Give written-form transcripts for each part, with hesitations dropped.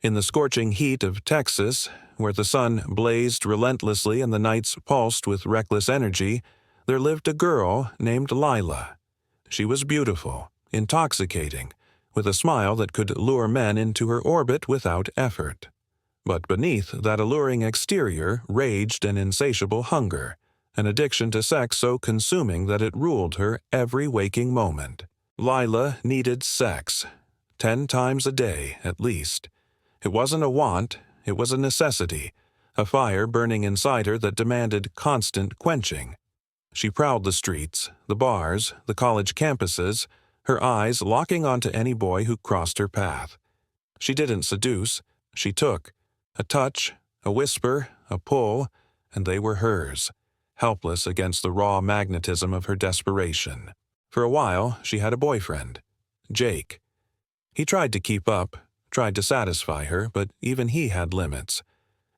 In the scorching heat of Texas, where the sun blazed relentlessly and the nights pulsed with reckless energy, there lived a girl named Lila. She was beautiful, intoxicating, with a smile that could lure men into her orbit without effort. But beneath that alluring exterior raged an insatiable hunger, an addiction to sex so consuming that it ruled her every waking moment. Lila needed sex, 10 times a day at least. It wasn't a want, it was a necessity, a fire burning inside her that demanded constant quenching. She prowled the streets, the bars, the college campuses, her eyes locking onto any boy who crossed her path. She didn't seduce, she took. A touch, a whisper, a pull, and they were hers, helpless against the raw magnetism of her desperation. For a while, she had a boyfriend, Jake. He tried to keep up, tried to satisfy her, but even he had limits.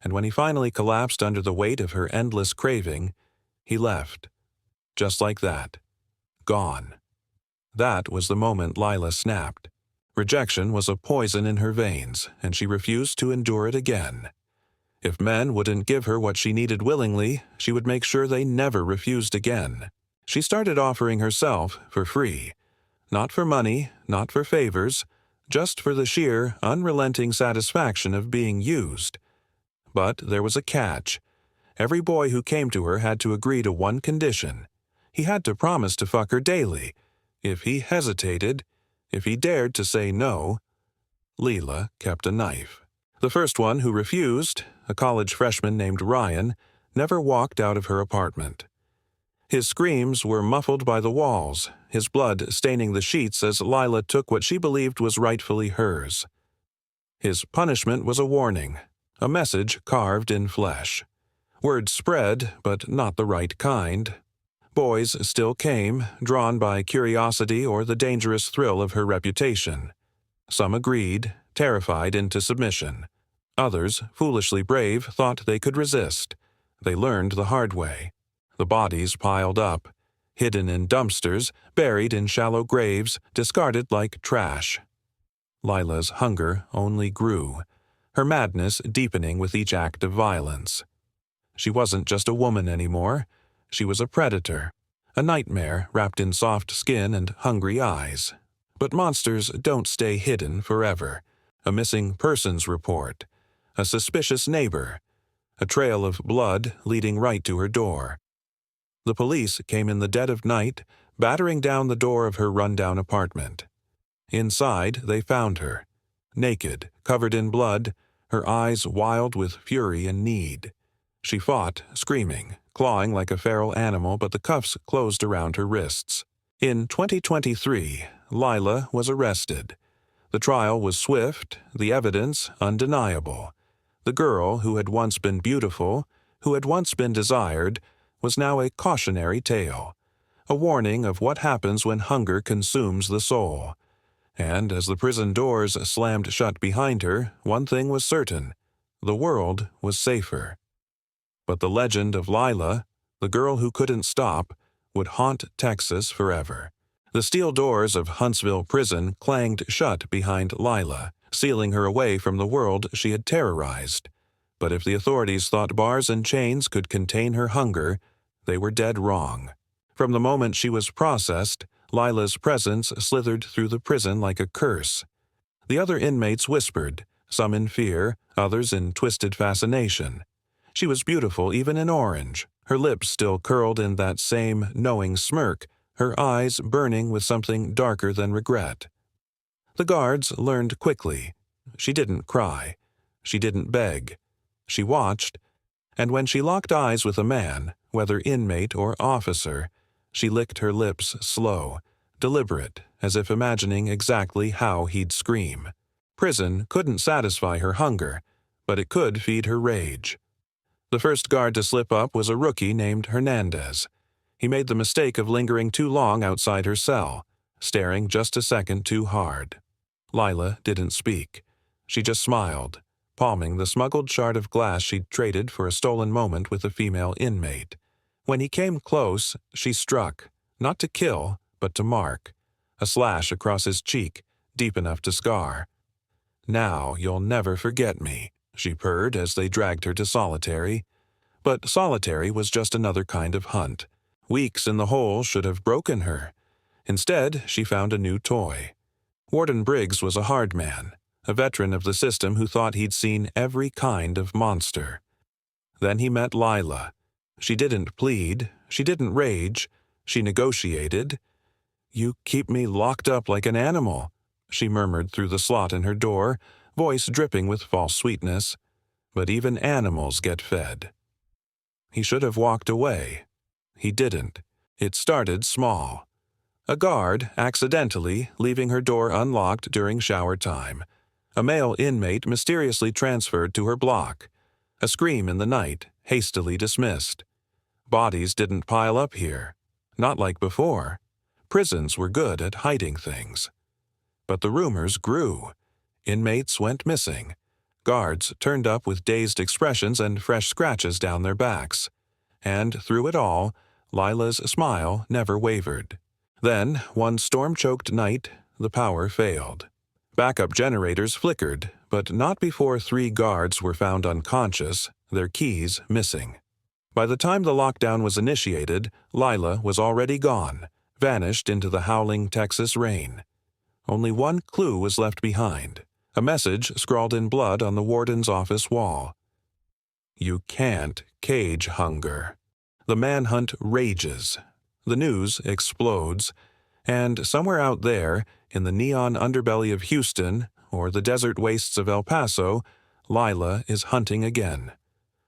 And when he finally collapsed under the weight of her endless craving, he left. Just like that. Gone. That was the moment Lila snapped. Rejection was a poison in her veins, and she refused to endure it again. If men wouldn't give her what she needed willingly, she would make sure they never refused again. She started offering herself for free. Not for money, not for favors, just for the sheer, unrelenting satisfaction of being used. But there was a catch. Every boy who came to her had to agree to one condition. He had to promise to fuck her daily. If he hesitated, if he dared to say no, Lila kept a knife. The first one who refused, a college freshman named Ryan, never walked out of her apartment. His screams were muffled by the walls, his blood staining the sheets as Lila took what she believed was rightfully hers. His punishment was a warning, a message carved in flesh. Word spread, but not the right kind. Boys still came, drawn by curiosity or the dangerous thrill of her reputation. Some agreed, terrified into submission. Others, foolishly brave, thought they could resist. They learned the hard way. The bodies piled up, hidden in dumpsters, buried in shallow graves, discarded like trash. Lila's hunger only grew, her madness deepening with each act of violence. She wasn't just a woman anymore. She was a predator, a nightmare wrapped in soft skin and hungry eyes. But monsters don't stay hidden forever. A missing persons report, a suspicious neighbor, a trail of blood leading right to her door. The police came in the dead of night, battering down the door of her rundown apartment. Inside, they found her, naked, covered in blood, her eyes wild with fury and need. She fought, screaming, clawing like a feral animal, but the cuffs closed around her wrists. In 2023, Lila was arrested. The trial was swift, the evidence undeniable. The girl who had once been beautiful, who had once been desired, was now a cautionary tale, a warning of what happens when hunger consumes the soul. And as the prison doors slammed shut behind her, one thing was certain: the world was safer. But the legend of Lila, the girl who couldn't stop, would haunt Texas forever. The steel doors of Huntsville prison clanged shut behind Lila, sealing her away from the world she had terrorized. But if the authorities thought bars and chains could contain her hunger, they were dead wrong. From the moment she was processed, Lila's presence slithered through the prison like a curse. The other inmates whispered, some in fear, others in twisted fascination. She was beautiful even in orange, her lips still curled in that same knowing smirk, her eyes burning with something darker than regret. The guards learned quickly. She didn't cry. She didn't beg. She watched, and when she locked eyes with a man, whether inmate or officer, she licked her lips slow, deliberate, as if imagining exactly how he'd scream. Prison couldn't satisfy her hunger, but it could feed her rage. The first guard to slip up was a rookie named Hernandez. He made the mistake of lingering too long outside her cell, staring just a second too hard. Lila didn't speak. She just smiled, palming the smuggled shard of glass she'd traded for a stolen moment with a female inmate. When he came close, she struck, not to kill, but to mark, a slash across his cheek, deep enough to scar. "Now you'll never forget me," she purred as they dragged her to solitary. But solitary was just another kind of hunt. Weeks in the hole should have broken her. Instead, she found a new toy. Warden Briggs was a hard man, a veteran of the system who thought he'd seen every kind of monster. Then he met Lila. She didn't plead, she didn't rage, she negotiated. "You keep me locked up like an animal," she murmured through the slot in her door, voice dripping with false sweetness. "But even animals get fed." He should have walked away. He didn't. It started small. A guard, accidentally, leaving her door unlocked during shower time. A male inmate mysteriously transferred to her block. A scream in the night, hastily dismissed. Bodies didn't pile up here. Not like before. Prisons were good at hiding things. But the rumors grew. Inmates went missing. Guards turned up with dazed expressions and fresh scratches down their backs. And through it all, Lila's smile never wavered. Then, one storm-choked night, the power failed. Backup generators flickered, but not before 3 guards were found unconscious, their keys missing. By the time the lockdown was initiated, Lila was already gone, vanished into the howling Texas rain. Only one clue was left behind, a message scrawled in blood on the warden's office wall. "You can't cage hunger." The manhunt rages. The news explodes. And somewhere out there, in the neon underbelly of Houston or the desert wastes of El Paso, Lila is hunting again.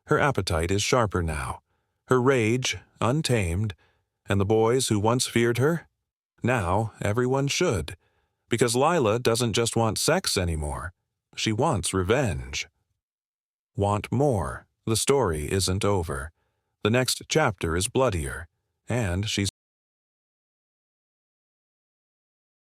Her appetite is sharper now, her rage untamed, and the boys who once feared her? Now everyone should, because Lila doesn't just want sex anymore. She wants revenge. Want more. The story isn't over. The next chapter is bloodier, and she's